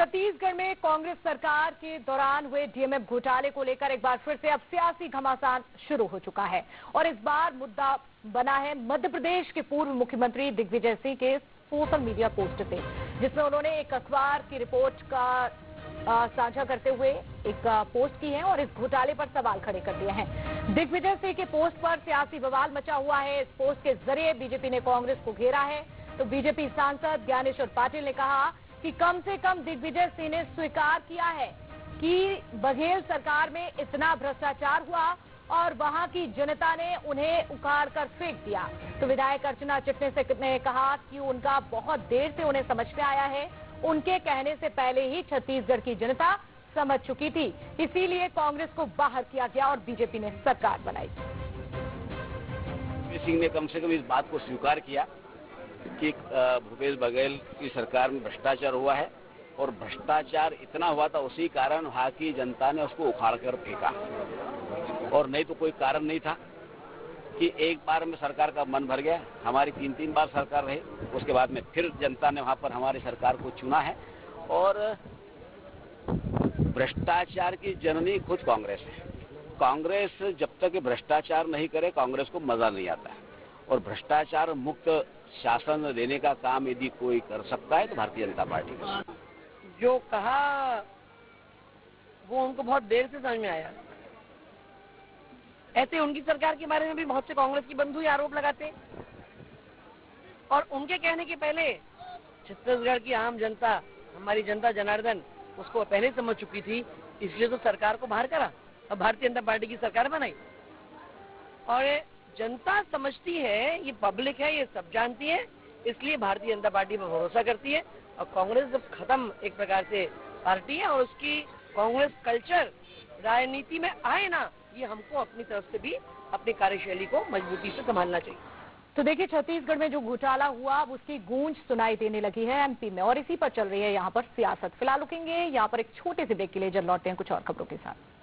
छत्तीसगढ़ में कांग्रेस सरकार के दौरान हुए डीएमएफ घोटाले को लेकर एक बार फिर से अब सियासी घमासान शुरू हो चुका है और इस बार मुद्दा बना है मध्य प्रदेश के पूर्व मुख्यमंत्री दिग्विजय सिंह के सोशल मीडिया पोस्ट से, जिसमें उन्होंने एक अखबार की रिपोर्ट का साझा करते हुए एक पोस्ट की है और इस घोटाले पर सवाल खड़े कर दिए हैं। दिग्विजय सिंह के पोस्ट पर सियासी बवाल मचा हुआ है। इस पोस्ट के जरिए बीजेपी ने कांग्रेस को घेरा है। तो बीजेपी सांसद ज्ञानेश्वर पाटिल ने कहा कि कम से कम दिग्विजय सिंह ने स्वीकार किया है कि बघेल सरकार में इतना भ्रष्टाचार हुआ और वहां की जनता ने उन्हें उखाड़ कर फेंक दिया। तो विधायक अर्चना चिटनिस ने कहा कि उनका बहुत देर से उन्हें समझ में आया है, उनके कहने से पहले ही छत्तीसगढ़ की जनता समझ चुकी थी, इसीलिए कांग्रेस को बाहर किया गया और बीजेपी ने सरकार बनाई। सिंह ने कम से कम इस बात को स्वीकार किया कि भूपेश बघेल की सरकार में भ्रष्टाचार हुआ है और भ्रष्टाचार इतना हुआ था, उसी कारण वहां की जनता ने उसको उखाड़ कर फेंका और नहीं तो कोई कारण नहीं था कि एक बार में सरकार का मन भर गया। हमारी 3-3 बार सरकार रही, उसके बाद में फिर जनता ने वहां पर हमारी सरकार को चुना है और भ्रष्टाचार की जननी खुद कांग्रेस है। कांग्रेस जब तक भ्रष्टाचार नहीं करे कांग्रेस को मजा नहीं आता है और भ्रष्टाचार मुक्त शासन देने का काम यदि कोई कर सकता है तो भारतीय जनता पार्टी का। जो कहा वो उनको बहुत देर से समझ में आया। ऐसे उनकी सरकार के बारे में भी बहुत से कांग्रेस की बंधु आरोप लगाते और उनके कहने के पहले छत्तीसगढ़ की आम जनता, हमारी जनता जनार्दन उसको पहले समझ चुकी थी, इसलिए तो सरकार को बाहर करा और भारतीय जनता पार्टी की सरकार बनाई। और जनता समझती है, ये पब्लिक है, ये सब जानती है, इसलिए भारतीय जनता पार्टी पर भरोसा करती है। और कांग्रेस जब खत्म एक प्रकार से पार्टी है और उसकी कांग्रेस कल्चर राजनीति में आए ना, ये हमको अपनी तरफ से भी अपनी कार्यशैली को मजबूती से संभालना चाहिए। तो देखिए, छत्तीसगढ़ में जो घोटाला हुआ अब उसकी गूंज सुनाई देने लगी है एमपी में और इसी पर चल रही है यहाँ पर सियासत। फिलहाल रुकेंगे यहाँ पर एक छोटे से ब्रेक के लिए, जब लौटते हैं कुछ और खबरों के साथ।